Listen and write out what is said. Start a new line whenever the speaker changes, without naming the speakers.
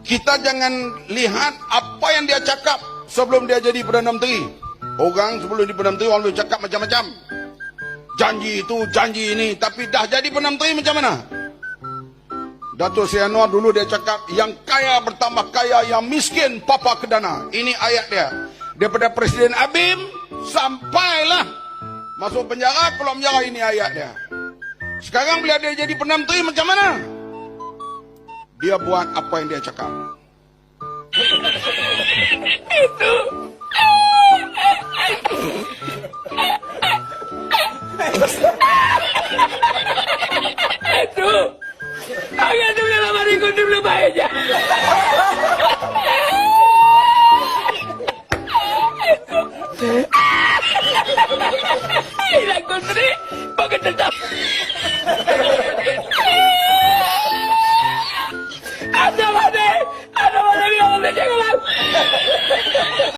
kita jangan lihat apa yang dia cakap sebelum dia jadi Perdana Menteri. Orang sebelum jadi Perdana Menteri orang boleh cakap macam-macam. Janji itu, janji ini, tapi dah jadi Perdana Menteri macam mana? Datuk Seri Anwar dulu dia cakap, yang kaya bertambah kaya, yang miskin papa kedana. Ini ayat dia. Daripada Presiden Abim sampailah masuk penjara, keluar penjara, ini ayat dia. Sekarang bila dia jadi Perdana Menteri macam mana? Dia buat apa yang dia cakap.
Itu. Itu. Agak tu dalam hari kau tu belum baik je. Hilang kontri, pakai tetap. Ada